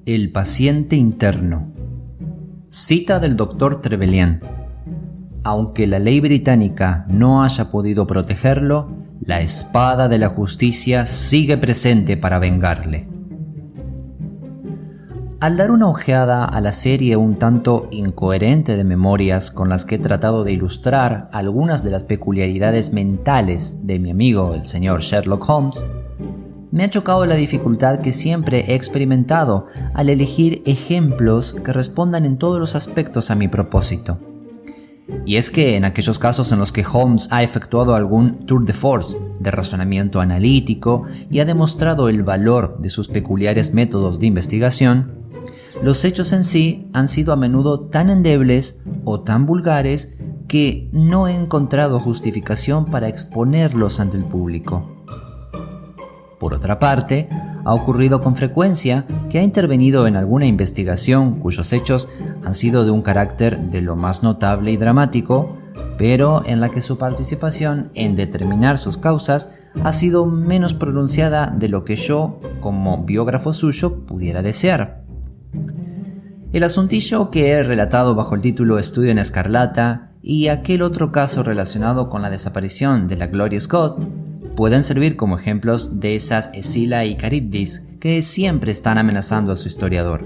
El paciente interno. Cita del Dr. Trevelyan. Aunque la ley británica no haya podido protegerlo, la espada de la justicia sigue presente para vengarle. Al dar una ojeada a la serie un tanto incoherente de memorias con las que he tratado de ilustrar algunas de las peculiaridades mentales de mi amigo el señor Sherlock Holmes, me ha chocado la dificultad que siempre he experimentado al elegir ejemplos que respondan en todos los aspectos a mi propósito. Y es que en aquellos casos en los que Holmes ha efectuado algún tour de force de razonamiento analítico y ha demostrado el valor de sus peculiares métodos de investigación, los hechos en sí han sido a menudo tan endebles o tan vulgares que no he encontrado justificación para exponerlos ante el público. Por otra parte, ha ocurrido con frecuencia que ha intervenido en alguna investigación cuyos hechos han sido de un carácter de lo más notable y dramático, pero en la que su participación en determinar sus causas ha sido menos pronunciada de lo que yo, como biógrafo suyo, pudiera desear. El asuntillo que he relatado bajo el título Estudio en Escarlata y aquel otro caso relacionado con la desaparición de la Gloria Scott pueden servir como ejemplos de esas Escila y Caribdis que siempre están amenazando a su historiador.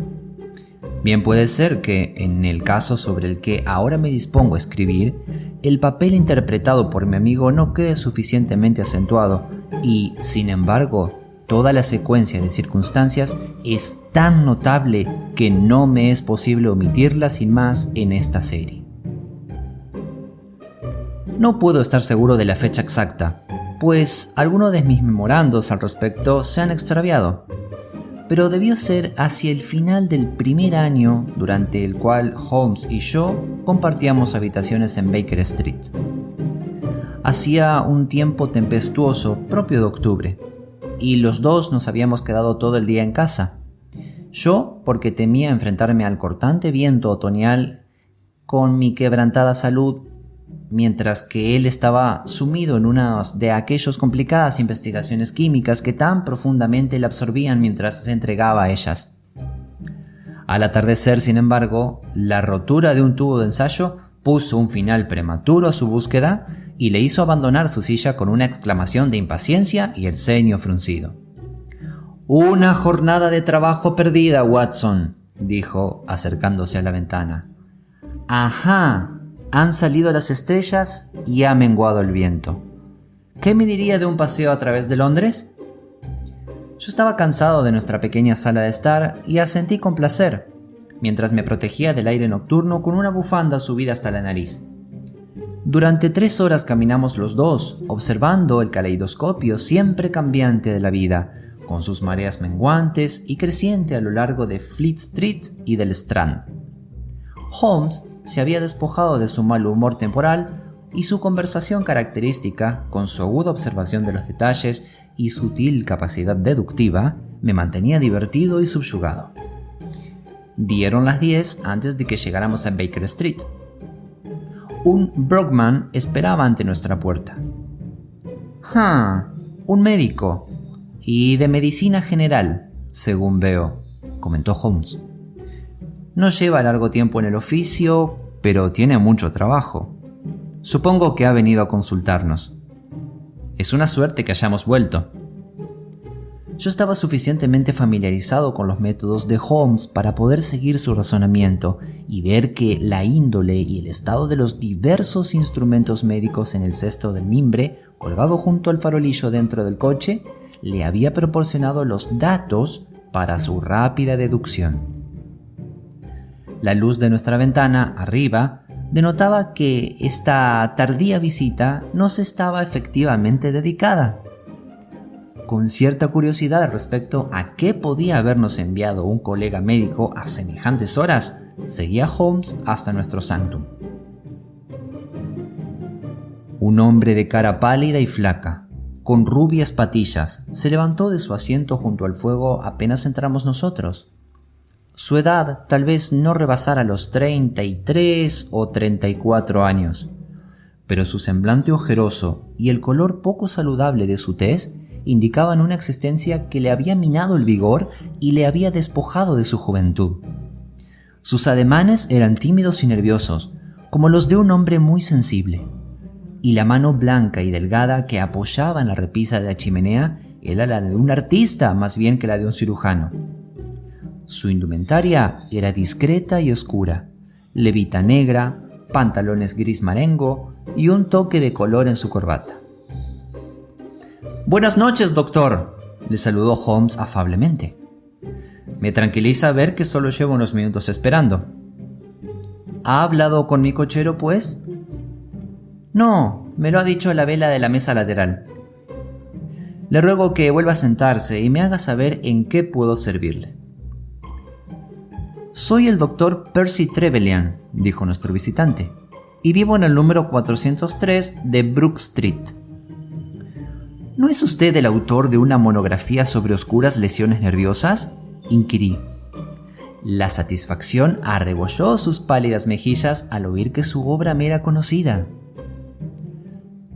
Bien puede ser que, en el caso sobre el que ahora me dispongo a escribir, el papel interpretado por mi amigo no quede suficientemente acentuado y, sin embargo, toda la secuencia de circunstancias es tan notable que no me es posible omitirla sin más en esta serie. No puedo estar seguro de la fecha exacta, pues algunos de mis memorandos al respecto se han extraviado, pero debió ser hacia el final del primer año durante el cual Holmes y yo compartíamos habitaciones en Baker Street. Hacía un tiempo tempestuoso propio de octubre, y los dos nos habíamos quedado todo el día en casa. Yo porque temía enfrentarme al cortante viento otoñal con mi quebrantada salud, mientras que él estaba sumido en una de aquellas complicadas investigaciones químicas que tan profundamente le absorbían mientras se entregaba a ellas. Al atardecer, sin embargo, la rotura de un tubo de ensayo puso un final prematuro a su búsqueda y le hizo abandonar su silla con una exclamación de impaciencia y el ceño fruncido. «Una jornada de trabajo perdida, Watson», dijo, acercándose a la ventana. «Ajá. Han salido las estrellas y ha menguado el viento. ¿Qué me diría de un paseo a través de Londres?» Yo estaba cansado de nuestra pequeña sala de estar y asentí con placer, mientras me protegía del aire nocturno con una bufanda subida hasta la nariz. Durante 3 horas caminamos los dos, observando el caleidoscopio siempre cambiante de la vida, con sus mareas menguantes y creciente a lo largo de Fleet Street y del Strand. Holmes se había despojado de su mal humor temporal y su conversación característica, con su aguda observación de los detalles y sutil capacidad deductiva, me mantenía divertido y subyugado. Dieron las 10 antes de que llegáramos a Baker Street. Un Brugman esperaba ante nuestra puerta. Un médico, y de medicina general, según veo, comentó Holmes. No lleva largo tiempo en el oficio, pero tiene mucho trabajo. Supongo que ha venido a consultarnos. Es una suerte que hayamos vuelto. Yo estaba suficientemente familiarizado con los métodos de Holmes para poder seguir su razonamiento y ver que la índole y el estado de los diversos instrumentos médicos en el cesto del mimbre, colgado junto al farolillo dentro del coche, le había proporcionado los datos para su rápida deducción. La luz de nuestra ventana, arriba, denotaba que esta tardía visita nos estaba efectivamente dedicada. Con cierta curiosidad respecto a qué podía habernos enviado un colega médico a semejantes horas, seguía Holmes hasta nuestro sanctum. Un hombre de cara pálida y flaca, con rubias patillas, se levantó de su asiento junto al fuego apenas entramos nosotros. Su edad tal vez no rebasara los 33 o 34 años, pero su semblante ojeroso y el color poco saludable de su tez indicaban una existencia que le había minado el vigor y le había despojado de su juventud. Sus ademanes eran tímidos y nerviosos, como los de un hombre muy sensible, y la mano blanca y delgada que apoyaba en la repisa de la chimenea era la de un artista más bien que la de un cirujano. Su indumentaria era discreta y oscura, levita negra, pantalones gris marengo y un toque de color en su corbata. «Buenas noches, doctor», le saludó Holmes afablemente. «Me tranquiliza ver que solo llevo unos minutos esperando». «¿Ha hablado con mi cochero, pues?» «No, me lo ha dicho la vela de la mesa lateral». «Le ruego que vuelva a sentarse y me haga saber en qué puedo servirle». «Soy el doctor Percy Trevelyan», dijo nuestro visitante, «y vivo en el número 403 de Brook Street». «¿No es usted el autor de una monografía sobre oscuras lesiones nerviosas?», inquirí. La satisfacción arrebolló sus pálidas mejillas al oír que su obra me era conocida.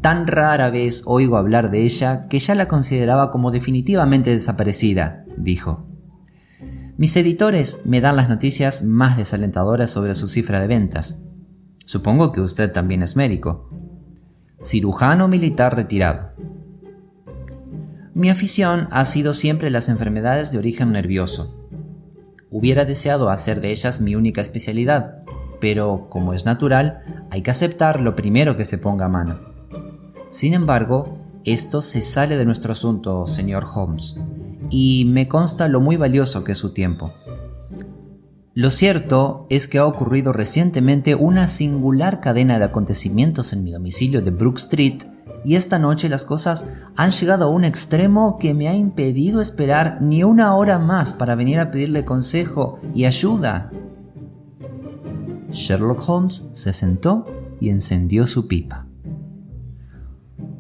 Tan rara vez oigo hablar de ella que ya la consideraba como definitivamente desaparecida, dijo. Mis editores me dan las noticias más desalentadoras sobre su cifra de ventas. Supongo que usted también es médico. Cirujano militar retirado. Mi afición ha sido siempre las enfermedades de origen nervioso. Hubiera deseado hacer de ellas mi única especialidad, pero, como es natural, hay que aceptar lo primero que se ponga a mano. Sin embargo, esto se sale de nuestro asunto, señor Holmes, y me consta lo muy valioso que es su tiempo. Lo cierto es que ha ocurrido recientemente una singular cadena de acontecimientos en mi domicilio de Brook Street, y esta noche las cosas han llegado a un extremo que me ha impedido esperar ni una hora más para venir a pedirle consejo y ayuda. Sherlock Holmes se sentó y encendió su pipa.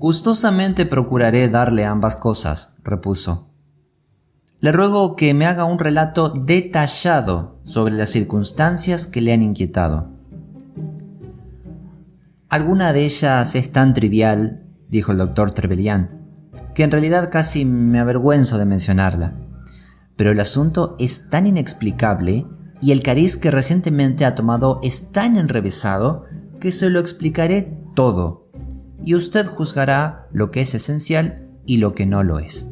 «Gustosamente procuraré darle ambas cosas», repuso. «Le ruego que me haga un relato detallado sobre las circunstancias que le han inquietado». «Alguna de ellas es tan trivial», dijo el doctor Trevelyan, «que en realidad casi me avergüenzo de mencionarla. Pero el asunto es tan inexplicable y el cariz que recientemente ha tomado es tan enrevesado que se lo explicaré todo, y usted juzgará lo que es esencial y lo que no lo es».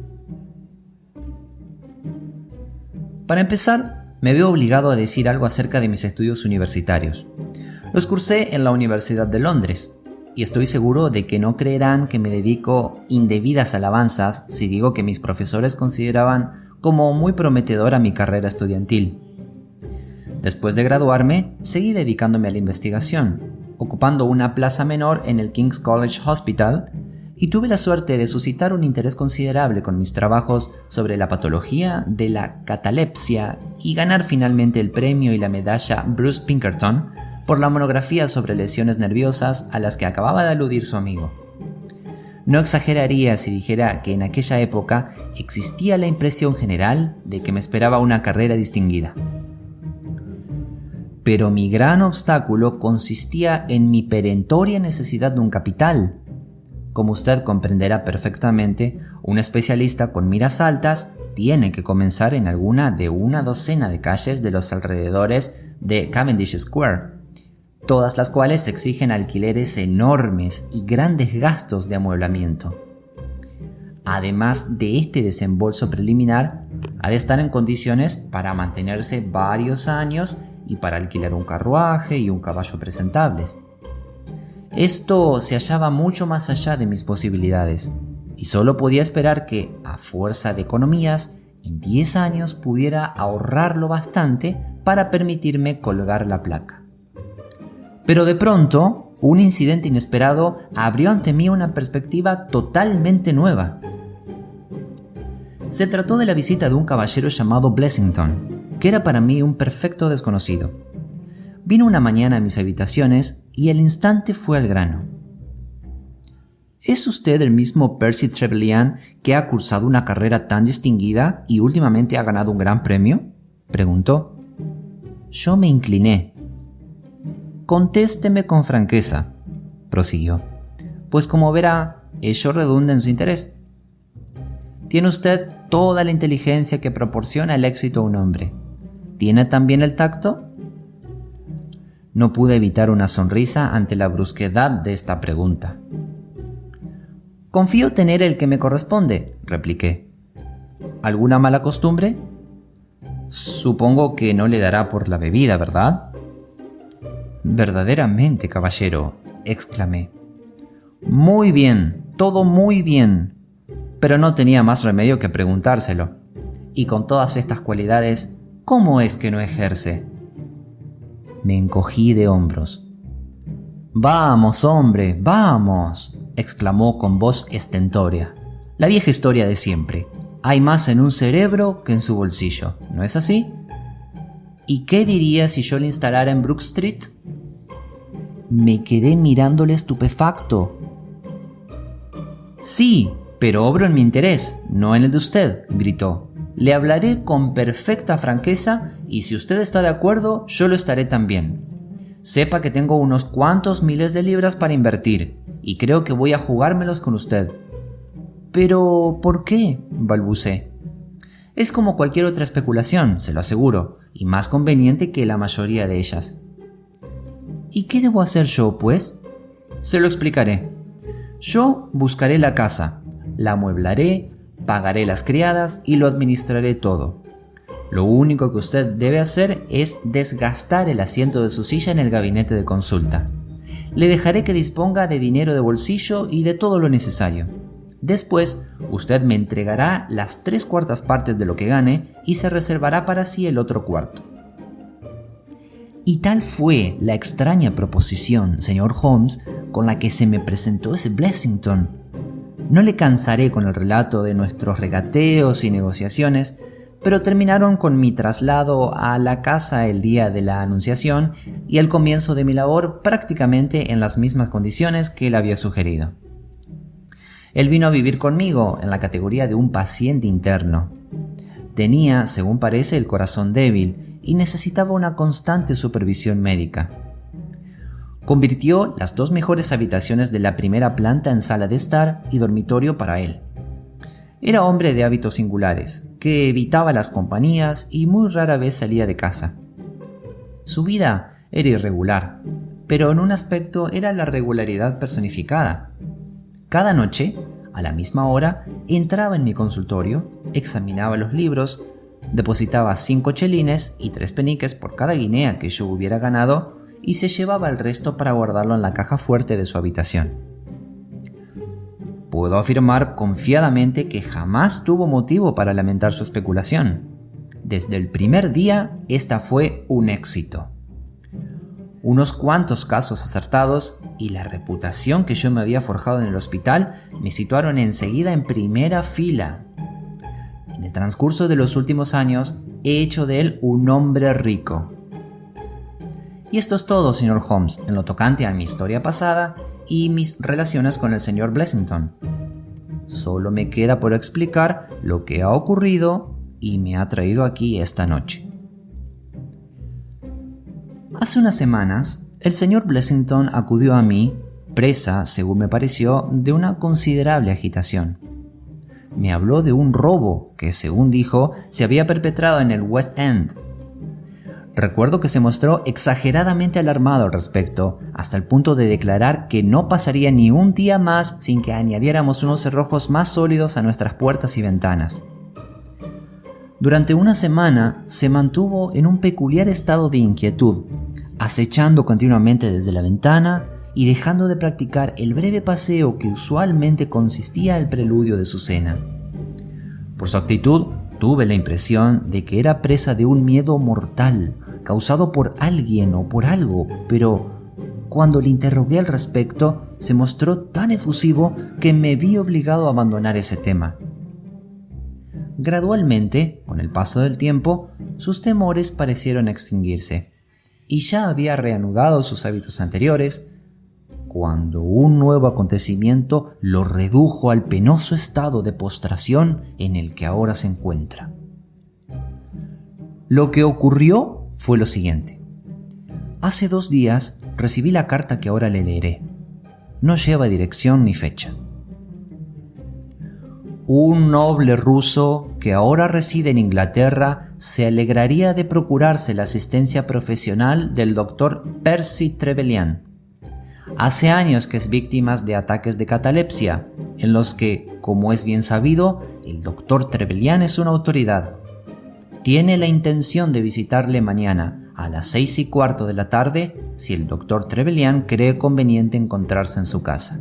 Para empezar, me veo obligado a decir algo acerca de mis estudios universitarios. Los cursé en la Universidad de Londres, y estoy seguro de que no creerán que me dedico indebidas alabanzas si digo que mis profesores consideraban como muy prometedora mi carrera estudiantil. Después de graduarme, seguí dedicándome a la investigación, ocupando una plaza menor en el King's College Hospital, y tuve la suerte de suscitar un interés considerable con mis trabajos sobre la patología de la catalepsia y ganar finalmente el premio y la medalla Bruce Pinkerton por la monografía sobre lesiones nerviosas a las que acababa de aludir su amigo. No exageraría si dijera que en aquella época existía la impresión general de que me esperaba una carrera distinguida. Pero mi gran obstáculo consistía en mi perentoria necesidad de un capital. Como usted comprenderá perfectamente, un especialista con miras altas tiene que comenzar en alguna de una docena de calles de los alrededores de Cavendish Square, todas las cuales exigen alquileres enormes y grandes gastos de amueblamiento. Además de este desembolso preliminar, ha de estar en condiciones para mantenerse varios años y para alquilar un carruaje y un caballo presentables. Esto se hallaba mucho más allá de mis posibilidades, y solo podía esperar que, a fuerza de economías, en 10 años pudiera ahorrarlo bastante para permitirme colgar la placa. Pero de pronto, un incidente inesperado abrió ante mí una perspectiva totalmente nueva. Se trató de la visita de un caballero llamado Blessington, que era para mí un perfecto desconocido. Vino una mañana a mis habitaciones y al instante fue al grano. ¿Es usted el mismo Percy Trevelyan que ha cursado una carrera tan distinguida y últimamente ha ganado un gran premio?, preguntó. Yo me incliné. Contésteme con franqueza, prosiguió, pues como verá, ello redunda en su interés. Tiene usted toda la inteligencia que proporciona el éxito a un hombre. ¿Tiene también el tacto? No pude evitar una sonrisa ante la brusquedad de esta pregunta. Confío tener el que me corresponde, repliqué. ¿Alguna mala costumbre? Supongo que no le dará por la bebida, ¿verdad? Verdaderamente, caballero, exclamé. Muy bien, todo muy bien. Pero no tenía más remedio que preguntárselo. Y con todas estas cualidades, ¿cómo es que no ejerce? Me encogí de hombros. «Vamos, hombre, vamos», exclamó con voz estentórea. La vieja historia de siempre. Hay más en un cerebro que en su bolsillo, ¿no es así? ¿Y qué diría si yo le instalara en Brook Street? Me quedé mirándole estupefacto. Sí, pero obro en mi interés, no en el de usted, gritó. Le hablaré con perfecta franqueza y si usted está de acuerdo, yo lo estaré también. Sepa que tengo unos cuantos miles de libras para invertir y creo que voy a jugármelos con usted. ¿Pero por qué?, balbuceé. Es como cualquier otra especulación, se lo aseguro, y más conveniente que la mayoría de ellas. ¿Y qué debo hacer yo, pues? Se lo explicaré. Yo buscaré la casa, la amueblaré, pagaré las criadas y lo administraré todo. Lo único que usted debe hacer es desgastar el asiento de su silla en el gabinete de consulta. Le dejaré que disponga de dinero de bolsillo y de todo lo necesario. Después, usted me entregará las 3/4 partes de lo que gane y se reservará para sí el otro cuarto. Y tal fue la extraña proposición, señor Holmes, con la que se me presentó ese Blessington. No le cansaré con el relato de nuestros regateos y negociaciones, pero terminaron con mi traslado a la casa el día de la anunciación y el comienzo de mi labor prácticamente en las mismas condiciones que él había sugerido. Él vino a vivir conmigo en la categoría de un paciente interno. Tenía, según parece, el corazón débil y necesitaba una constante supervisión médica. Convirtió las 2 mejores habitaciones de la primera planta en sala de estar y dormitorio para él. Era hombre de hábitos singulares, que evitaba las compañías y muy rara vez salía de casa. Su vida era irregular, pero en un aspecto era la regularidad personificada. Cada noche, a la misma hora, entraba en mi consultorio, examinaba los libros, depositaba 5 chelines y 3 peniques por cada guinea que yo hubiera ganado y se llevaba el resto para guardarlo en la caja fuerte de su habitación. Puedo afirmar confiadamente que jamás tuvo motivo para lamentar su especulación. Desde el primer día, esta fue un éxito. Unos cuantos casos acertados y la reputación que yo me había forjado en el hospital me situaron enseguida en primera fila. En el transcurso de los últimos años he hecho de él un hombre rico. Y esto es todo, señor Holmes, en lo tocante a mi historia pasada y mis relaciones con el señor Blessington. Solo me queda por explicar lo que ha ocurrido y me ha traído aquí esta noche. Hace unas semanas, el señor Blessington acudió a mí, presa, según me pareció, de una considerable agitación. Me habló de un robo que, según dijo, se había perpetrado en el West End. Recuerdo que se mostró exageradamente alarmado al respecto, hasta el punto de declarar que no pasaría ni un día más sin que añadiéramos unos cerrojos más sólidos a nuestras puertas y ventanas. Durante una semana se mantuvo en un peculiar estado de inquietud, acechando continuamente desde la ventana y dejando de practicar el breve paseo que usualmente consistía el preludio de su cena. Por su actitud, tuve la impresión de que era presa de un miedo mortal, causado por alguien o por algo, pero cuando le interrogué al respecto, se mostró tan efusivo que me vi obligado a abandonar ese tema. Gradualmente, con el paso del tiempo, sus temores parecieron extinguirse, y ya había reanudado sus hábitos anteriores, cuando un nuevo acontecimiento lo redujo al penoso estado de postración en el que ahora se encuentra. Lo que ocurrió fue lo siguiente. Hace 2 días recibí la carta que ahora le leeré. No lleva dirección ni fecha. Un noble ruso que ahora reside en Inglaterra se alegraría de procurarse la asistencia profesional del doctor Percy Trevelyan. Hace años que es víctima de ataques de catalepsia, en los que, como es bien sabido, el doctor Trevelyan es una autoridad. Tiene la intención de visitarle mañana a las 6:15 de la tarde si el doctor Trevelyan cree conveniente encontrarse en su casa.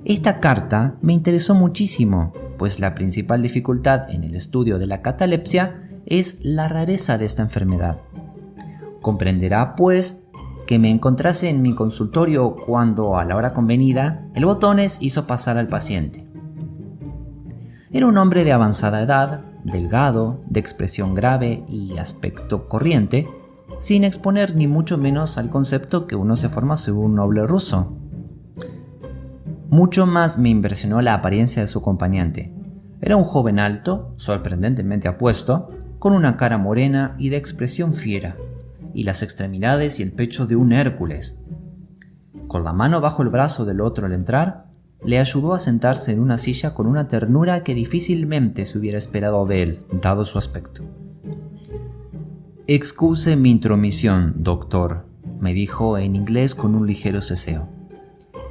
Esta carta me interesó muchísimo, pues la principal dificultad en el estudio de la catalepsia es la rareza de esta enfermedad. Comprenderá, pues, que me encontrase en mi consultorio cuando, a la hora convenida, el Botones hizo pasar al paciente. Era un hombre de avanzada edad, delgado, de expresión grave y aspecto corriente, sin exponer ni mucho menos al concepto que uno se forma sobre un noble ruso. Mucho más me impresionó la apariencia de su acompañante. Era un joven alto, sorprendentemente apuesto, con una cara morena y de expresión fiera, y las extremidades y el pecho de un Hércules. Con la mano bajo el brazo del otro al entrar, le ayudó a sentarse en una silla con una ternura que difícilmente se hubiera esperado de él, dado su aspecto. «Excuse mi intromisión, doctor», me dijo en inglés con un ligero ceseo.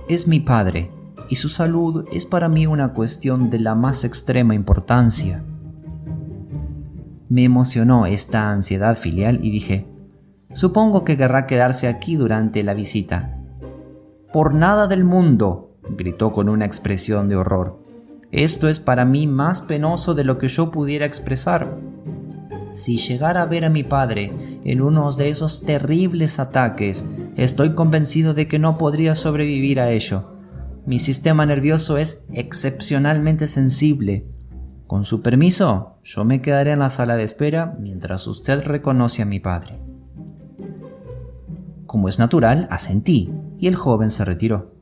«Es mi padre, y su salud es para mí una cuestión de la más extrema importancia». Me emocionó esta ansiedad filial y dije: «Supongo que querrá quedarse aquí durante la visita». «Por nada del mundo», gritó con una expresión de horror. «Esto es para mí más penoso de lo que yo pudiera expresar. Si llegara a ver a mi padre en uno de esos terribles ataques, estoy convencido de que no podría sobrevivir a ello. Mi sistema nervioso es excepcionalmente sensible. Con su permiso, yo me quedaré en la sala de espera mientras usted reconoce a mi padre». Como es natural, asentí, y el joven se retiró.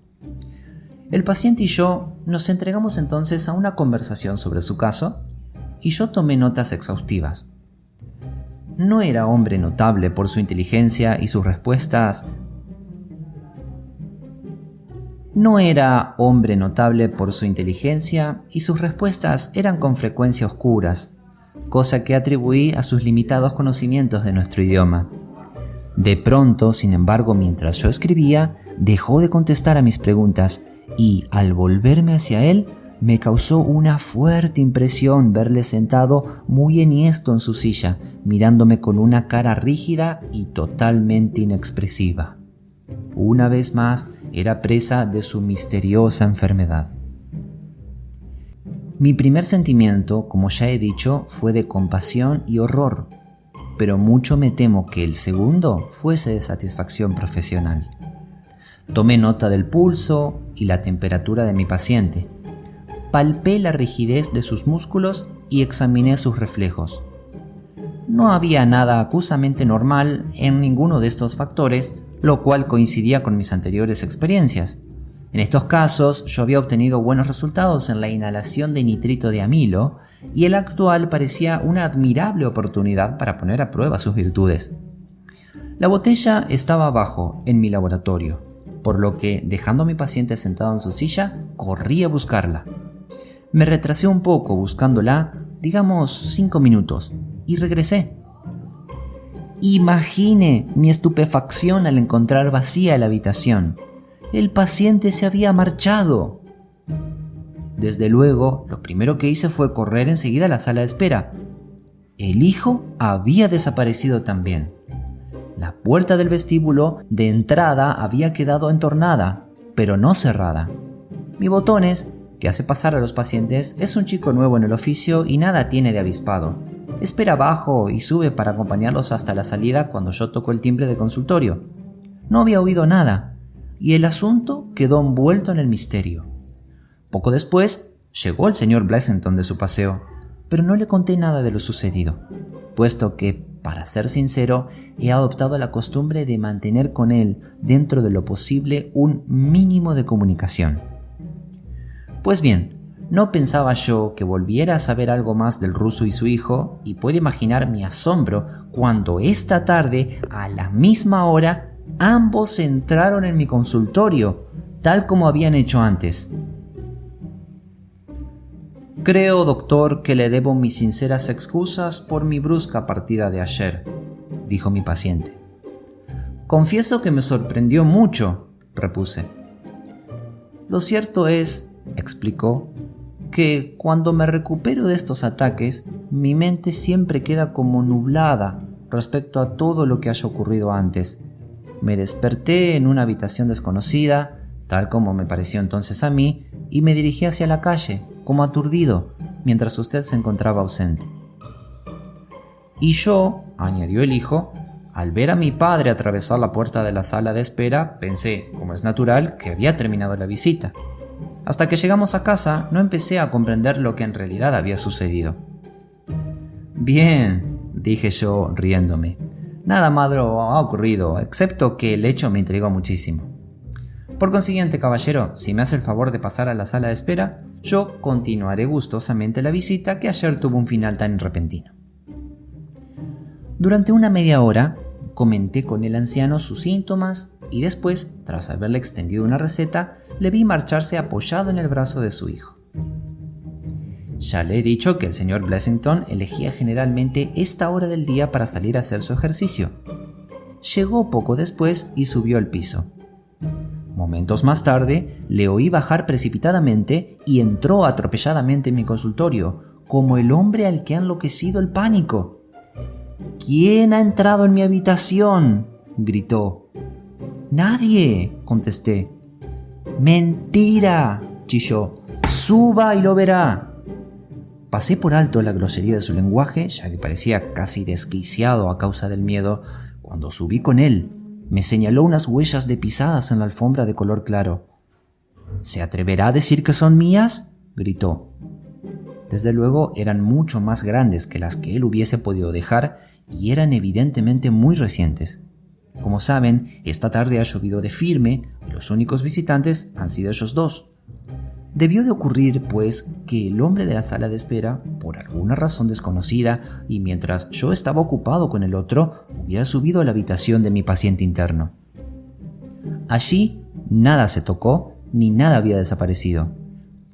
El paciente y yo nos entregamos entonces a una conversación sobre su caso, y yo tomé notas exhaustivas. No era hombre notable por su inteligencia y sus respuestas. Eran con frecuencia oscuras, cosa que atribuí a sus limitados conocimientos de nuestro idioma. De pronto, sin embargo, mientras yo escribía, dejó de contestar a mis preguntas y, al volverme hacia él, me causó una fuerte impresión verle sentado muy enhiesto en su silla, mirándome con una cara rígida y totalmente inexpresiva. Una vez más, era presa de su misteriosa enfermedad. Mi primer sentimiento, como ya he dicho, fue de compasión y horror, pero mucho me temo que el segundo fuese de satisfacción profesional. Tomé nota del pulso y la temperatura de mi paciente. Palpé la rigidez de sus músculos y examiné sus reflejos. No había nada acusamente normal en ninguno de estos factores, lo cual coincidía con mis anteriores experiencias. En estos casos yo había obtenido buenos resultados en la inhalación de nitrito de amilo y el actual parecía una admirable oportunidad para poner a prueba sus virtudes. La botella estaba abajo en mi laboratorio, por lo que, dejando a mi paciente sentado en su silla, corrí a buscarla. Me retrasé un poco buscándola, digamos 5 minutos, y regresé. Imagine mi estupefacción al encontrar vacía la habitación. El paciente se había marchado. Desde luego, lo primero que hice fue correr enseguida a la sala de espera. El hijo había desaparecido también. La puerta del vestíbulo de entrada había quedado entornada, pero no cerrada. Mi Botones, que hace pasar a los pacientes, es un chico nuevo en el oficio y nada tiene de avispado. Espera abajo y sube para acompañarlos hasta la salida cuando yo toco el timbre del consultorio. No había oído nada, y el asunto quedó envuelto en el misterio. Poco después, llegó el señor Blessington de su paseo, pero no le conté nada de lo sucedido, puesto que, para ser sincero, he adoptado la costumbre de mantener con él, dentro de lo posible, un mínimo de comunicación. Pues bien, no pensaba yo que volviera a saber algo más del ruso y su hijo, y puede imaginar mi asombro cuando esta tarde, a la misma hora, ambos entraron en mi consultorio, tal como habían hecho antes. Creo, doctor, que le debo mis sinceras excusas por mi brusca partida de ayer, dijo mi paciente. Confieso que me sorprendió mucho, repuse. Lo cierto es, explicó, que cuando me recupero de estos ataques, mi mente siempre queda como nublada respecto a todo lo que haya ocurrido antes. Me desperté en una habitación desconocida, tal como me pareció entonces a mí, y me dirigí hacia la calle, como aturdido, mientras usted se encontraba ausente. Y yo, añadió el hijo, al ver a mi padre atravesar la puerta de la sala de espera, pensé, como es natural, que había terminado la visita. Hasta que llegamos a casa, no empecé a comprender lo que en realidad había sucedido. Bien, dije yo riéndome. Nada malo ha ocurrido, excepto que el hecho me intrigó muchísimo. Por consiguiente, caballero, si me hace el favor de pasar a la sala de espera, yo continuaré gustosamente la visita que ayer tuvo un final tan repentino. Durante una media hora, comenté con el anciano sus síntomas y después, tras haberle extendido una receta, le vi marcharse apoyado en el brazo de su hijo. Ya le he dicho que el señor Blessington elegía generalmente esta hora del día para salir a hacer su ejercicio. Llegó poco después y subió al piso. Momentos más tarde, le oí bajar precipitadamente y entró atropelladamente en mi consultorio, como el hombre al que ha enloquecido el pánico. «¿Quién ha entrado en mi habitación?», gritó. «Nadie», contesté. «Mentira», chilló. «Suba y lo verá». Pasé por alto la grosería de su lenguaje, ya que parecía casi desquiciado a causa del miedo. Cuando subí con él, me señaló unas huellas de pisadas en la alfombra de color claro. «¿Se atreverá a decir que son mías?», gritó. Desde luego eran mucho más grandes que las que él hubiese podido dejar y eran evidentemente muy recientes. Como saben, esta tarde ha llovido de firme y los únicos visitantes han sido ellos dos. Debió de ocurrir, pues, que el hombre de la sala de espera, por alguna razón desconocida, y mientras yo estaba ocupado con el otro, hubiera subido a la habitación de mi paciente interno. Allí nada se tocó ni nada había desaparecido,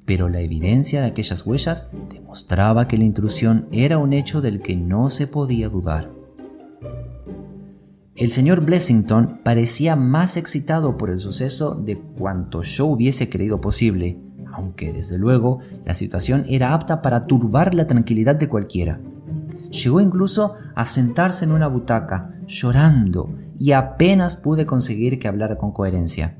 pero la evidencia de aquellas huellas demostraba que la intrusión era un hecho del que no se podía dudar. El señor Blessington parecía más excitado por el suceso de cuanto yo hubiese creído posible, aunque desde luego la situación era apta para turbar la tranquilidad de cualquiera. Llegó incluso a sentarse en una butaca, llorando, y apenas pude conseguir que hablara con coherencia.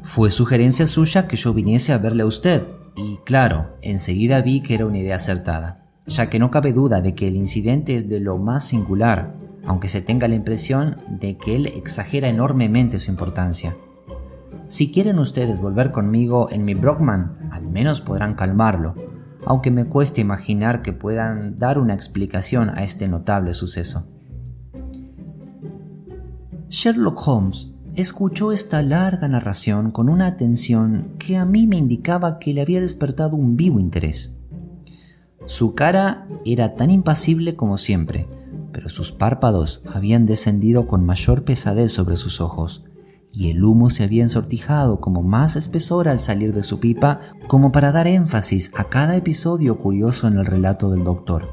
Fue sugerencia suya que yo viniese a verle a usted, y claro, enseguida vi que era una idea acertada, ya que no cabe duda de que el incidente es de lo más singular, aunque se tenga la impresión de que él exagera enormemente su importancia. Si quieren ustedes volver conmigo en mi Brockman, al menos podrán calmarlo, aunque me cueste imaginar que puedan dar una explicación a este notable suceso. Sherlock Holmes escuchó esta larga narración con una atención que a mí me indicaba que le había despertado un vivo interés. Su cara era tan impasible como siempre, pero sus párpados habían descendido con mayor pesadez sobre sus ojos, y el humo se había ensortijado como más espesor al salir de su pipa, como para dar énfasis a cada episodio curioso en el relato del doctor.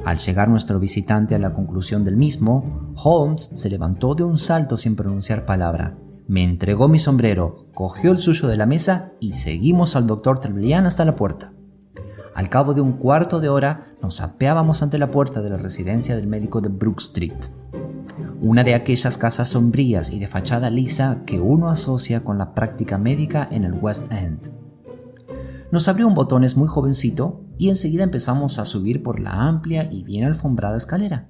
Al llegar nuestro visitante a la conclusión del mismo, Holmes se levantó de un salto sin pronunciar palabra, me entregó mi sombrero, cogió el suyo de la mesa y seguimos al doctor Trevelyan hasta la puerta. Al cabo de un cuarto de hora nos apeábamos ante la puerta de la residencia del médico de Brook Street, una de aquellas casas sombrías y de fachada lisa que uno asocia con la práctica médica en el West End. Nos abrió un botones muy jovencito y enseguida empezamos a subir por la amplia y bien alfombrada escalera.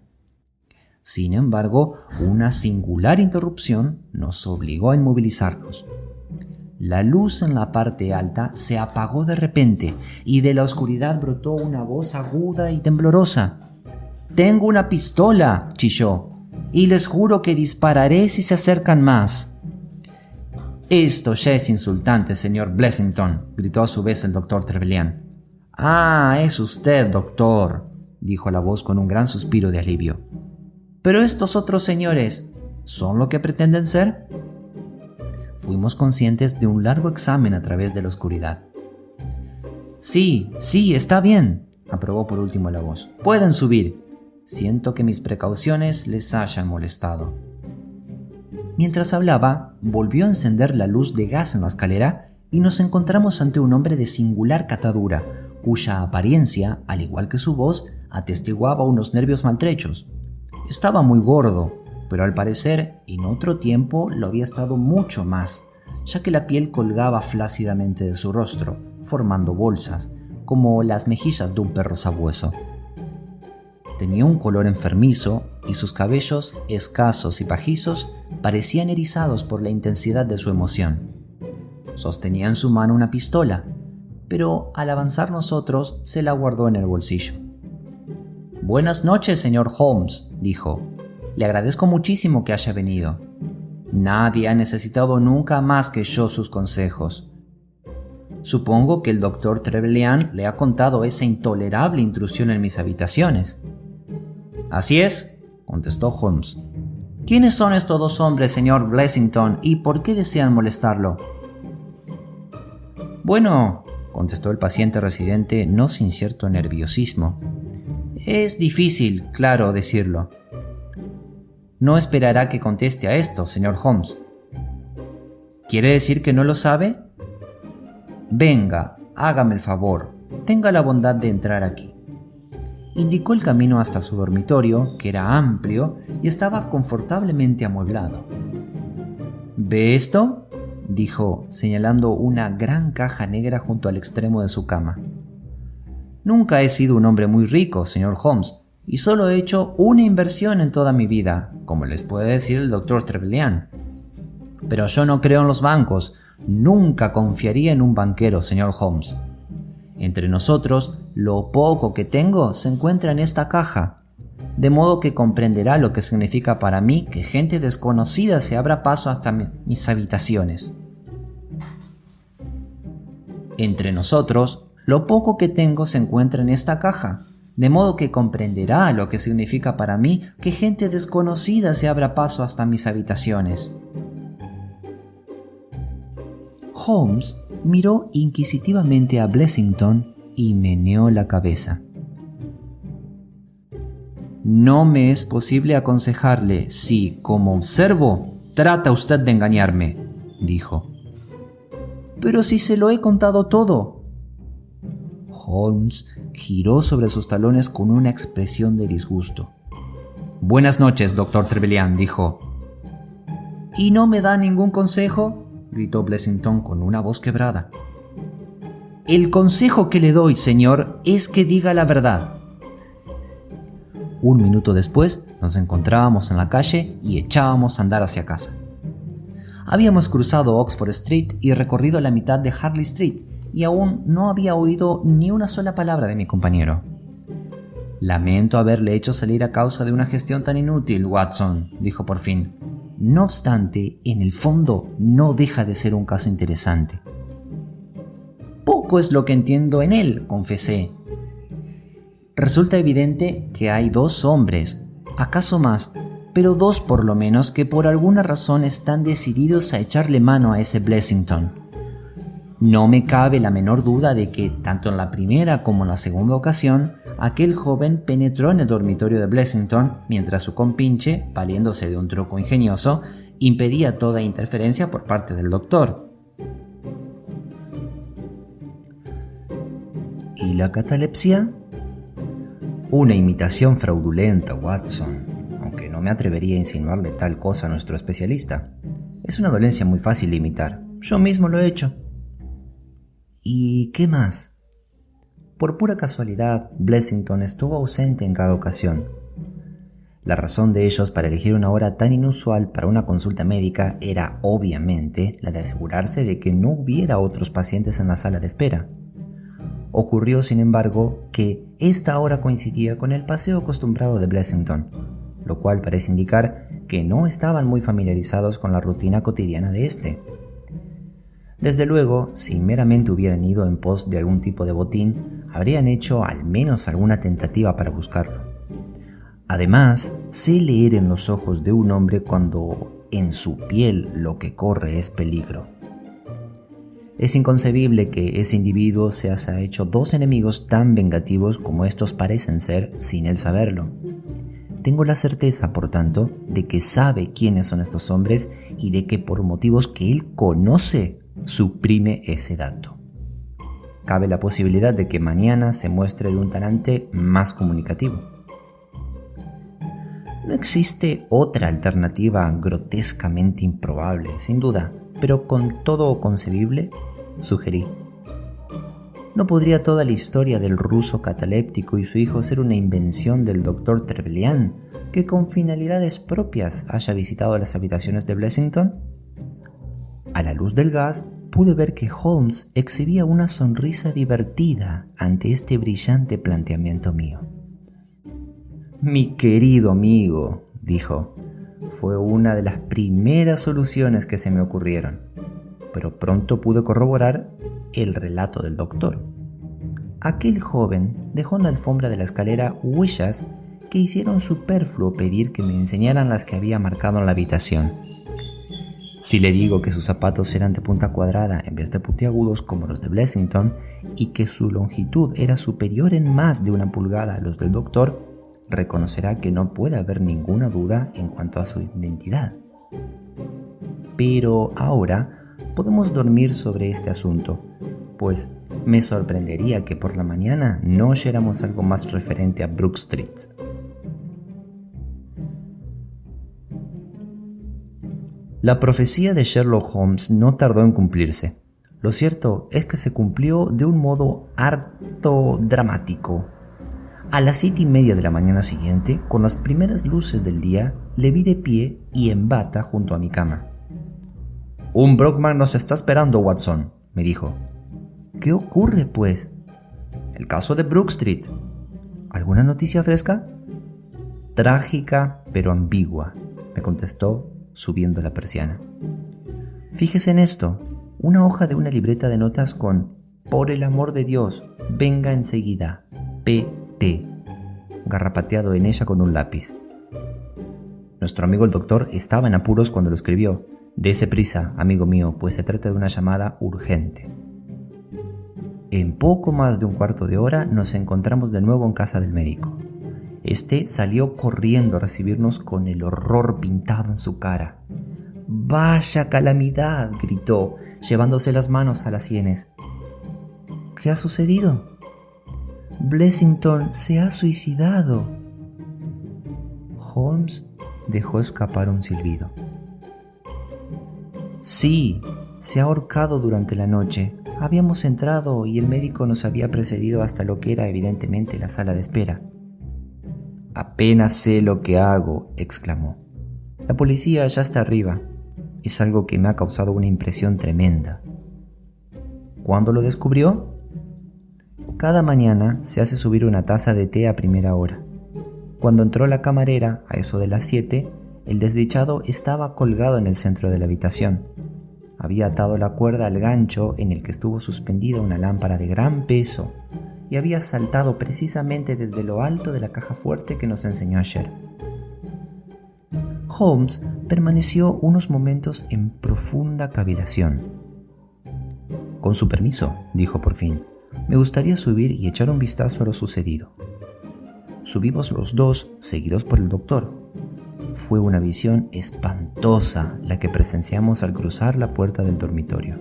Sin embargo, una singular interrupción nos obligó a inmovilizarnos. La luz en la parte alta se apagó de repente y de la oscuridad brotó una voz aguda y temblorosa. «¡Tengo una pistola!», chilló, «y les juro que dispararé si se acercan más». «Esto ya es insultante, señor Blessington», gritó a su vez el doctor Trevelyan. «Ah, es usted, doctor», dijo la voz con un gran suspiro de alivio. «Pero estos otros señores, ¿son lo que pretenden ser?» Fuimos conscientes de un largo examen a través de la oscuridad. Sí, está bien, aprobó por último la voz. Pueden subir. Siento que mis precauciones les hayan molestado. Mientras hablaba, volvió a encender la luz de gas en la escalera y nos encontramos ante un hombre de singular catadura, cuya apariencia, al igual que su voz, atestiguaba unos nervios maltrechos. Estaba muy gordo, pero al parecer en otro tiempo lo había estado mucho más, ya que la piel colgaba flácidamente de su rostro, formando bolsas, como las mejillas de un perro sabueso. Tenía un color enfermizo y sus cabellos, escasos y pajizos, parecían erizados por la intensidad de su emoción. Sostenía en su mano una pistola, pero al avanzar nosotros se la guardó en el bolsillo. «Buenas noches, señor Holmes», dijo. «Le agradezco muchísimo que haya venido. Nadie ha necesitado nunca más que yo sus consejos. Supongo que el doctor Trevelyan le ha contado esa intolerable intrusión en mis habitaciones». «Así es», contestó Holmes. «¿Quiénes son estos dos hombres, señor Blessington, y por qué desean molestarlo?» «Bueno», contestó el paciente residente, no sin cierto nerviosismo, «es difícil, claro, decirlo. No esperará que conteste a esto, señor Holmes». «¿Quiere decir que no lo sabe?» «Venga, hágame el favor, tenga la bondad de entrar aquí». Indicó el camino hasta su dormitorio, que era amplio y estaba confortablemente amueblado. «¿Ve esto?», dijo, señalando una gran caja negra junto al extremo de su cama. «Nunca he sido un hombre muy rico, señor Holmes, y solo he hecho una inversión en toda mi vida, como les puede decir el doctor Trevelyan. Pero yo no creo en los bancos, nunca confiaría en un banquero, señor Holmes. Entre nosotros, lo poco que tengo se encuentra en esta caja, de modo que comprenderá lo que significa para mí que gente desconocida se abra paso hasta mis habitaciones. Entre nosotros, lo poco que tengo se encuentra en esta caja, de modo que comprenderá lo que significa para mí que gente desconocida se abra paso hasta mis habitaciones». Holmes miró inquisitivamente a Blessington y meneó la cabeza. «No me es posible aconsejarle si, como observo, trata usted de engañarme», dijo. «Pero si se lo he contado todo». Holmes giró sobre sus talones con una expresión de disgusto. «Buenas noches, doctor Trevelyan», dijo. «¿Y no me da ningún consejo?», gritó Blessington con una voz quebrada. «El consejo que le doy, señor, es que diga la verdad». Un minuto después nos encontrábamos en la calle y echábamos a andar hacia casa. Habíamos cruzado Oxford Street y recorrido la mitad de Harley Street y aún no había oído ni una sola palabra de mi compañero. «Lamento haberle hecho salir a causa de una gestión tan inútil, Watson», dijo por fin. «No obstante, en el fondo no deja de ser un caso interesante». «Poco es lo que entiendo en él», confesé. «Resulta evidente que hay dos hombres, acaso más, pero dos por lo menos, que por alguna razón están decididos a echarle mano a ese Blessington. No me cabe la menor duda de que, tanto en la primera como en la segunda ocasión, aquel joven penetró en el dormitorio de Blessington mientras su compinche, valiéndose de un truco ingenioso, impedía toda interferencia por parte del doctor». «¿Y la catalepsia?» «Una imitación fraudulenta, Watson, aunque no me atrevería a insinuarle tal cosa a nuestro especialista. Es una dolencia muy fácil de imitar. Yo mismo lo he hecho». «¿Y qué más?» Por pura casualidad, Blessington estuvo ausente en cada ocasión. La razón de ellos para elegir una hora tan inusual para una consulta médica era, obviamente, la de asegurarse de que no hubiera otros pacientes en la sala de espera. Ocurrió, sin embargo, que esta hora coincidía con el paseo acostumbrado de Blessington, lo cual parece indicar que no estaban muy familiarizados con la rutina cotidiana de este. Desde luego, si meramente hubieran ido en pos de algún tipo de botín, habrían hecho al menos alguna tentativa para buscarlo. Además, sé leer en los ojos de un hombre cuando en su piel lo que corre es peligro. Es inconcebible que ese individuo se haya hecho 2 enemigos tan vengativos como estos parecen ser sin él saberlo. Tengo la certeza, por tanto, de que sabe quiénes son estos hombres y de que por motivos que él conoce, suprime ese dato. Cabe la posibilidad de que mañana se muestre de un talante más comunicativo. No existe otra alternativa grotescamente improbable, sin duda, pero con todo concebible, sugerí. ¿No podría toda la historia del ruso cataléptico y su hijo ser una invención del Dr. Trevelyan, que con finalidades propias haya visitado las habitaciones de Blessington? A la luz del gas, pude ver que Holmes exhibía una sonrisa divertida ante este brillante planteamiento mío. Mi querido amigo, dijo, fue una de las primeras soluciones que se me ocurrieron, pero pronto pude corroborar el relato del doctor. Aquel joven dejó en la alfombra de la escalera huellas que hicieron superfluo pedir que me enseñaran las que había marcado en la habitación. Si le digo que sus zapatos eran de punta cuadrada en vez de puntiagudos como los de Blessington y que su longitud era superior en más de 1 pulgada a los del doctor, reconocerá que no puede haber ninguna duda en cuanto a su identidad. Pero ahora podemos dormir sobre este asunto, pues me sorprendería que por la mañana no oyéramos algo más referente a Brook Street. La profecía de Sherlock Holmes no tardó en cumplirse. Lo cierto es que se cumplió de un modo harto dramático. A las 7:30 de la mañana siguiente, con las primeras luces del día, le vi de pie y en bata junto a mi cama. «Un Brockman nos está esperando, Watson», me dijo. «¿Qué ocurre, pues?» «El caso de Brook Street». «¿Alguna noticia fresca?» «Trágica, pero ambigua», me contestó, subiendo la persiana. «Fíjese en esto, una hoja de una libreta de notas con «Por el amor de Dios, venga enseguida, P.T.», garrapateado en ella con un lápiz. Nuestro amigo el doctor estaba en apuros cuando lo escribió. «Dese prisa, amigo mío, pues se trata de una llamada urgente». En poco más de un cuarto de hora nos encontramos de nuevo en casa del médico. Este salió corriendo a recibirnos con el horror pintado en su cara. «¡Vaya calamidad!», gritó, llevándose las manos a las sienes. «¿Qué ha sucedido?» «Blessington se ha suicidado». Holmes dejó escapar un silbido. «Sí, se ha ahorcado durante la noche. Habíamos entrado y el médico nos había precedido hasta lo que era evidentemente la sala de espera». «Apenas sé lo que hago», exclamó. «La policía ya está arriba. Es algo que me ha causado una impresión tremenda». «¿Cuándo lo descubrió?» «Cada mañana se hace subir una taza de té a primera hora. Cuando entró la camarera, a eso de las 7, el desdichado estaba colgado en el centro de la habitación. Había atado la cuerda al gancho en el que estuvo suspendida una lámpara de gran peso y había saltado precisamente desde lo alto de la caja fuerte que nos enseñó ayer». Holmes permaneció unos momentos en profunda cavilación. «Con su permiso», dijo por fin, «me gustaría subir y echar un vistazo a lo sucedido». Subimos los dos, seguidos por el doctor. Fue una visión espantosa la que presenciamos al cruzar la puerta del dormitorio.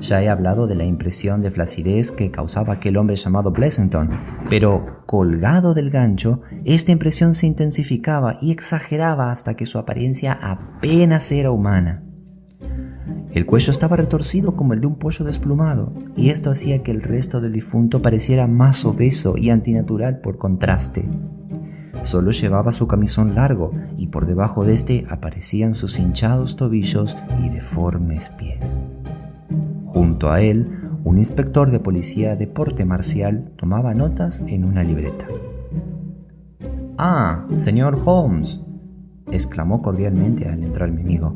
Ya he hablado de la impresión de flacidez que causaba aquel hombre llamado Blessington, pero colgado del gancho, esta impresión se intensificaba y exageraba hasta que su apariencia apenas era humana. El cuello estaba retorcido como el de un pollo desplumado, y esto hacía que el resto del difunto pareciera más obeso y antinatural por contraste. Solo llevaba su camisón largo, y por debajo de este aparecían sus hinchados tobillos y deformes pies. Junto a él, un inspector de policía de porte marcial tomaba notas en una libreta. «Ah, señor Holmes», exclamó cordialmente al entrar mi amigo.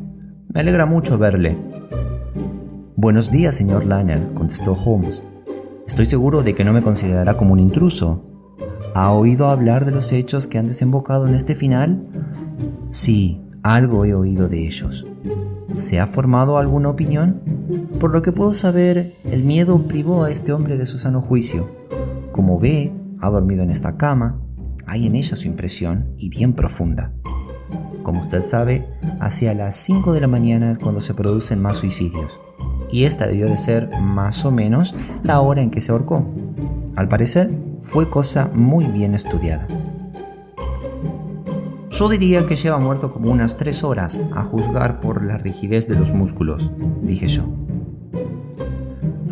«Me alegra mucho verle». «Buenos días, señor Lanier», contestó Holmes. «Estoy seguro de que no me considerará como un intruso. ¿Ha oído hablar de los hechos que han desembocado en este final?» «Sí, algo he oído de ellos». ¿Se ha formado alguna opinión? Por lo que puedo saber, el miedo privó a este hombre de su sano juicio. Como ve, ha dormido en esta cama. Hay en ella su impresión, y bien profunda. Como usted sabe, hacia las 5 de la mañana es cuando se producen más suicidios. Y esta debió de ser, más o menos, la hora en que se ahorcó. Al parecer, fue cosa muy bien estudiada. Yo diría que lleva muerto como unas 3 horas, a juzgar por la rigidez de los músculos, dije yo.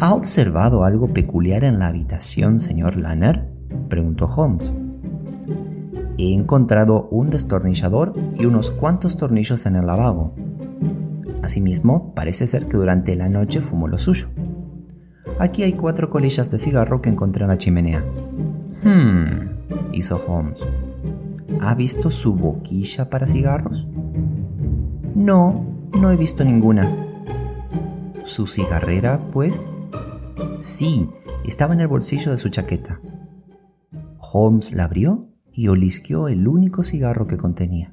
¿Ha observado algo peculiar en la habitación, señor Lanner?, preguntó Holmes. He encontrado un destornillador y unos cuantos tornillos en el lavabo. Asimismo, parece ser que durante la noche fumó lo suyo. Aquí hay 4 colillas de cigarro que encontré en la chimenea. Hizo Holmes. ¿Ha visto su boquilla para cigarros? No he visto ninguna. ¿Su cigarrera, pues? Sí, estaba en el bolsillo de su chaqueta. Holmes la abrió y olisqueó el único cigarro que contenía.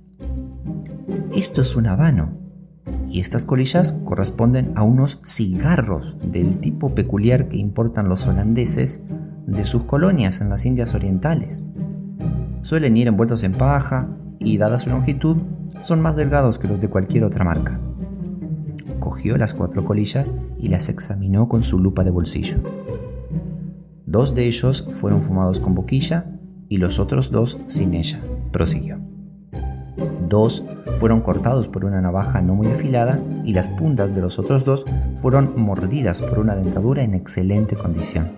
Esto es un habano, y estas colillas corresponden a unos cigarros del tipo peculiar que importan los holandeses de sus colonias en las Indias Orientales. Suelen ir envueltos en paja y, dada su longitud, son más delgados que los de cualquier otra marca. Cogió las 4 colillas y las examinó con su lupa de bolsillo. 2 de ellos fueron fumados con boquilla y los otros 2 sin ella, prosiguió. 2 fueron cortados por una navaja no muy afilada y las puntas de los otros 2 fueron mordidas por una dentadura en excelente condición.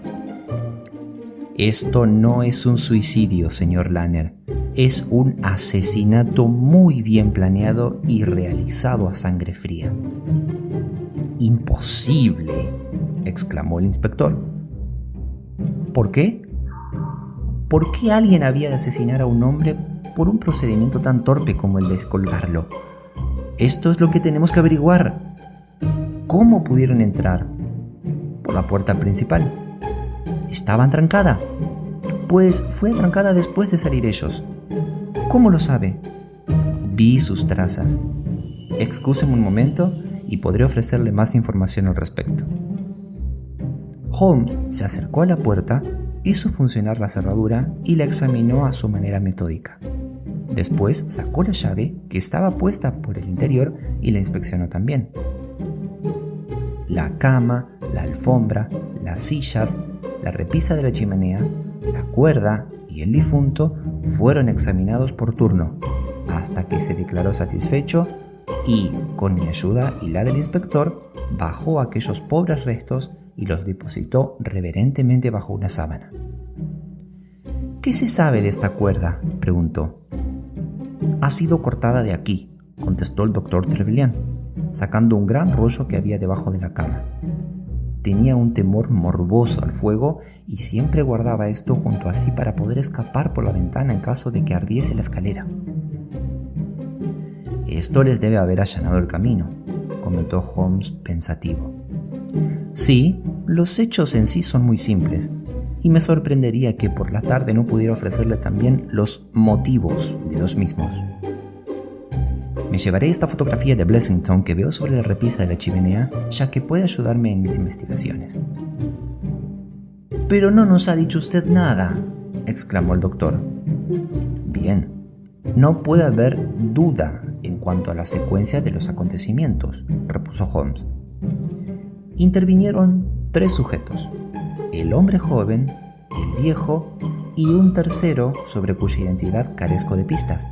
Esto no es un suicidio, señor Lanner. Es un asesinato muy bien planeado y realizado a sangre fría. ¡Imposible!, exclamó el inspector. ¿Por qué? ¿Por qué alguien había de asesinar a un hombre por un procedimiento tan torpe como el de descolgarlo? Esto es lo que tenemos que averiguar. ¿Cómo pudieron entrar? Por la puerta principal. ¿Estaba atrancada? Pues fue atrancada después de salir ellos. ¿Cómo lo sabe? Vi sus trazas. Excúseme un momento y podré ofrecerle más información al respecto. Holmes se acercó a la puerta, hizo funcionar la cerradura y la examinó a su manera metódica. Después sacó la llave que estaba puesta por el interior y la inspeccionó también. La cama, la alfombra, las sillas, la repisa de la chimenea, la cuerda y el difunto fueron examinados por turno, hasta que se declaró satisfecho y, con mi ayuda y la del inspector, bajó aquellos pobres restos y los depositó reverentemente bajo una sábana. ¿Qué se sabe de esta cuerda?, preguntó. Ha sido cortada de aquí, contestó el doctor Trevelyan, sacando un gran rollo que había debajo de la cama. Tenía un temor morboso al fuego y siempre guardaba esto junto a sí para poder escapar por la ventana en caso de que ardiese la escalera. Esto les debe haber allanado el camino, comentó Holmes pensativo. Sí, los hechos en sí son muy simples, y me sorprendería que por la tarde no pudiera ofrecerle también los motivos de los mismos. Me llevaré esta fotografía de Blessington que veo sobre la repisa de la chimenea, ya que puede ayudarme en mis investigaciones. Pero no nos ha dicho usted nada, exclamó el doctor. Bien, no puede haber duda en cuanto a la secuencia de los acontecimientos, repuso Holmes. Intervinieron 3 sujetos, el hombre joven, el viejo y un tercero sobre cuya identidad carezco de pistas.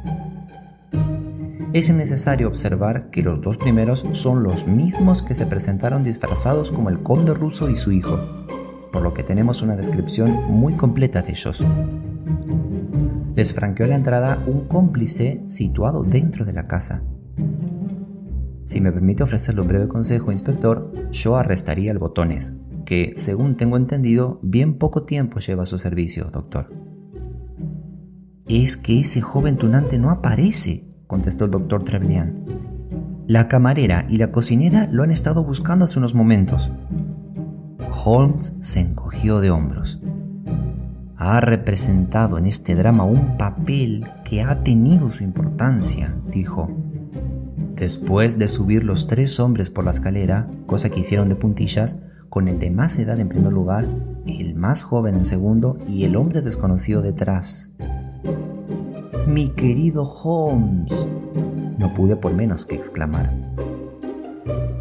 Es necesario observar que los 2 primeros son los mismos que se presentaron disfrazados como el conde ruso y su hijo, por lo que tenemos una descripción muy completa de ellos. Les franqueó la entrada un cómplice situado dentro de la casa. Si me permite ofrecerle un breve consejo, inspector, yo arrestaría al Botones, que, según tengo entendido, bien poco tiempo lleva a su servicio, doctor. Es que ese joven tunante no aparece, contestó el doctor Trevelyan. La camarera y la cocinera lo han estado buscando hace unos momentos. Holmes se encogió de hombros. Ha representado en este drama un papel que ha tenido su importancia, dijo. Después de subir los 3 hombres por la escalera, cosa que hicieron de puntillas, con el de más edad en primer lugar, el más joven en segundo y el hombre desconocido detrás. ¡Mi querido Holmes!, no pude por menos que exclamar.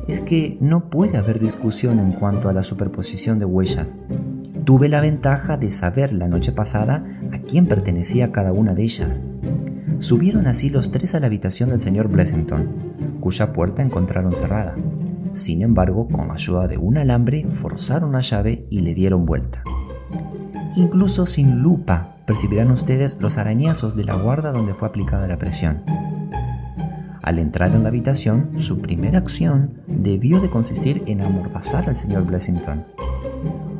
Es que no puede haber discusión en cuanto a la superposición de huellas. Tuve la ventaja de saber la noche pasada a quién pertenecía cada una de ellas. Subieron así los 3 a la habitación del señor Blessington, cuya puerta encontraron cerrada. Sin embargo, con la ayuda de un alambre, forzaron la llave y le dieron vuelta. Incluso sin lupa, percibirán ustedes los arañazos de la guarda donde fue aplicada la presión. Al entrar en la habitación, su primera acción debió de consistir en amordazar al señor Blessington.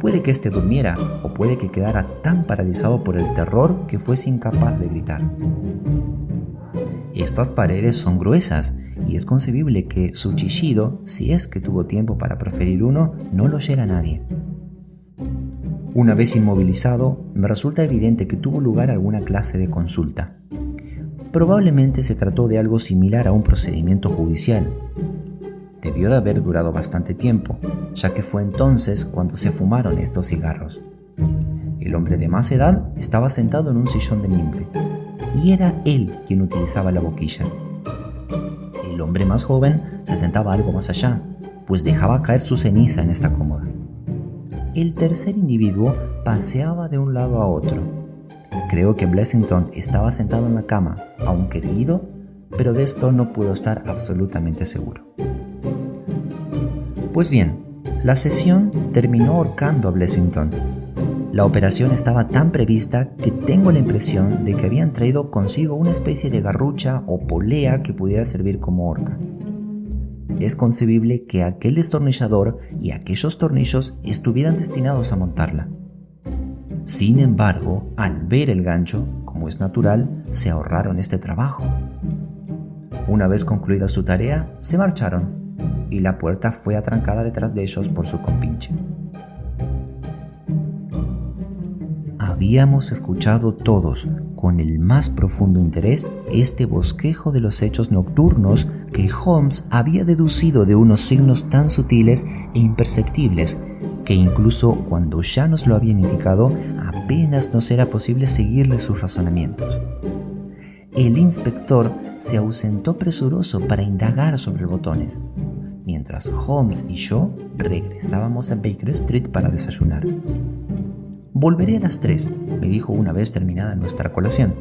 Puede que éste durmiera o puede que quedara tan paralizado por el terror que fuese incapaz de gritar. Estas paredes son gruesas y es concebible que su chillido, si es que tuvo tiempo para proferir uno, no lo oyera nadie. Una vez inmovilizado, me resulta evidente que tuvo lugar alguna clase de consulta. Probablemente se trató de algo similar a un procedimiento judicial. Debió de haber durado bastante tiempo, ya que fue entonces cuando se fumaron estos cigarros. El hombre de más edad estaba sentado en un sillón de mimbre, y era él quien utilizaba la boquilla. El hombre más joven se sentaba algo más allá, pues dejaba caer su ceniza en esta cómoda. El tercer individuo paseaba de un lado a otro. Creo que Blessington estaba sentado en la cama, aunque erguido, pero de esto no puedo estar absolutamente seguro. Pues bien, la sesión terminó ahorcando a Blessington. La operación estaba tan prevista que tengo la impresión de que habían traído consigo una especie de garrucha o polea que pudiera servir como horca. Es concebible que aquel destornillador y aquellos tornillos estuvieran destinados a montarla. Sin embargo, al ver el gancho, como es natural, se ahorraron este trabajo. Una vez concluida su tarea, se marcharon y la puerta fue atrancada detrás de ellos por su compinche. Habíamos escuchado todos, con el más profundo interés, este bosquejo de los hechos nocturnos que Holmes había deducido de unos signos tan sutiles e imperceptibles que incluso cuando ya nos lo habían indicado, apenas nos era posible seguirle sus razonamientos. El inspector se ausentó presuroso para indagar sobre botones, mientras Holmes y yo regresábamos a Baker Street para desayunar. «Volveré a las 3», me dijo una vez terminada nuestra colación.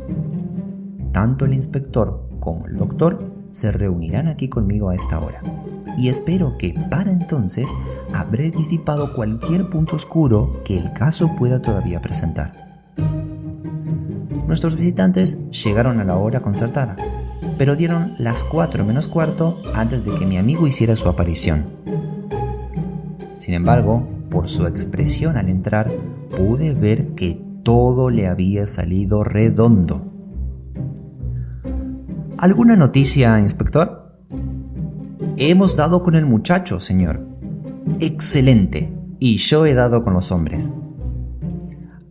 Tanto el inspector como el doctor se reunirán aquí conmigo a esta hora, y espero que para entonces habré disipado cualquier punto oscuro que el caso pueda todavía presentar. Nuestros visitantes llegaron a la hora concertada, pero dieron las 4 menos cuarto antes de que mi amigo hiciera su aparición. Sin embargo, por su expresión al entrar, pude ver que todo le había salido redondo. ¿Alguna noticia, inspector? Hemos dado con el muchacho, señor. Excelente. Y yo he dado con los hombres.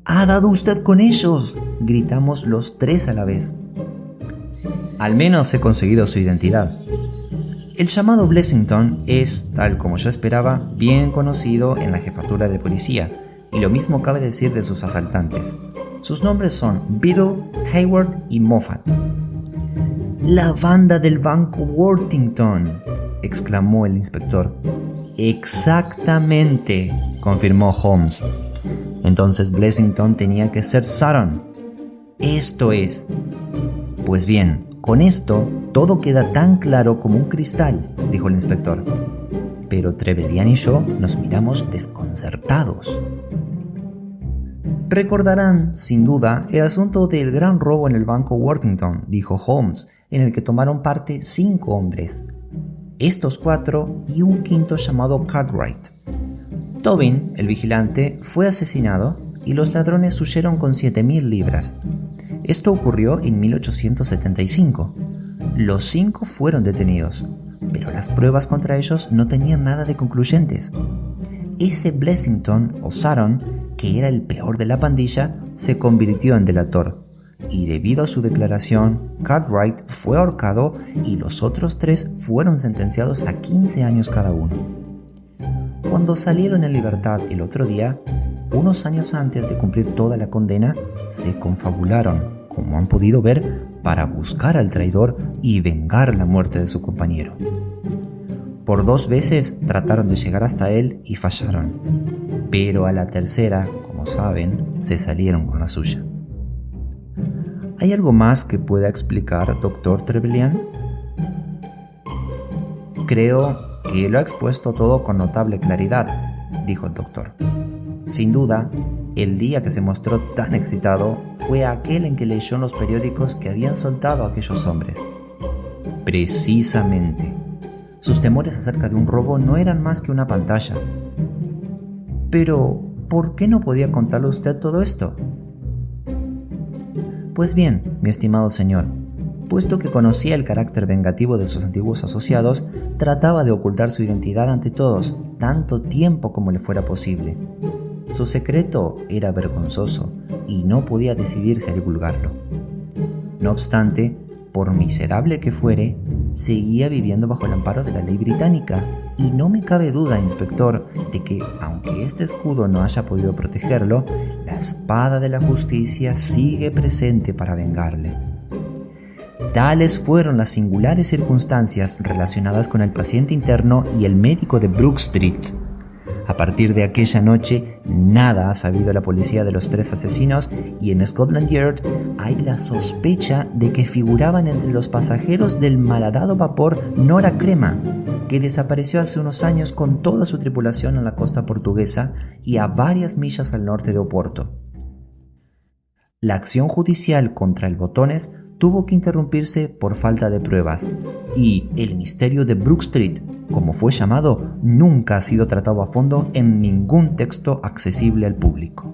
¿Ha dado usted con ellos?, gritamos los 3 a la vez. Al menos he conseguido su identidad. El llamado Blessington es, tal como yo esperaba, bien conocido en la jefatura de policía, y lo mismo cabe decir de sus asaltantes. Sus nombres son Biddle, Hayward y Moffat. «La banda del Banco Worthington», exclamó el inspector. «Exactamente», confirmó Holmes. «Entonces Blessington tenía que ser Sutton». «Esto es». «Pues bien, con esto todo queda tan claro como un cristal», dijo el inspector. Pero Trevelyan y yo nos miramos desconcertados. «Recordarán, sin duda, el asunto del gran robo en el Banco Worthington», dijo Holmes, en el que tomaron parte 5 hombres. Estos 4 y un quinto llamado Cartwright. Tobin, el vigilante, fue asesinado y los ladrones huyeron con 7.000 libras. Esto ocurrió en 1875. Los 5 fueron detenidos, pero las pruebas contra ellos no tenían nada de concluyentes. Ese Blessington o Sutton, que era el peor de la pandilla, se convirtió en delator, y debido a su declaración, Cartwright fue ahorcado y los otros 3 fueron sentenciados a 15 años cada uno. Cuando salieron en libertad el otro día, unos años antes de cumplir toda la condena, se confabularon, como han podido ver, para buscar al traidor y vengar la muerte de su compañero. Por 2 veces trataron de llegar hasta él y fallaron, pero a la tercera, como saben, se salieron con la suya. ¿Hay algo más que pueda explicar, Dr. Trevelyan? Creo que lo ha expuesto todo con notable claridad, dijo el doctor. Sin duda, el día que se mostró tan excitado fue aquel en que leyó en los periódicos que habían soltado a aquellos hombres. Precisamente, sus temores acerca de un robo no eran más que una pantalla. Pero, ¿por qué no podía contarle usted todo esto? Pues bien, mi estimado señor, puesto que conocía el carácter vengativo de sus antiguos asociados, trataba de ocultar su identidad ante todos, tanto tiempo como le fuera posible. Su secreto era vergonzoso y no podía decidirse a divulgarlo. No obstante, por miserable que fuere, seguía viviendo bajo el amparo de la ley británica, y no me cabe duda, inspector, de que, aunque este escudo no haya podido protegerlo, la espada de la justicia sigue presente para vengarle. Tales fueron las singulares circunstancias relacionadas con el paciente interno y el médico de Brook Street. A partir de aquella noche, nada ha sabido la policía de los 3 asesinos y en Scotland Yard hay la sospecha de que figuraban entre los pasajeros del malhadado vapor Nora Crema, que desapareció hace unos años con toda su tripulación en la costa portuguesa y a varias millas al norte de Oporto. La acción judicial contra el Botones tuvo que interrumpirse por falta de pruebas y el misterio de Brook Street, como fue llamado, nunca ha sido tratado a fondo en ningún texto accesible al público.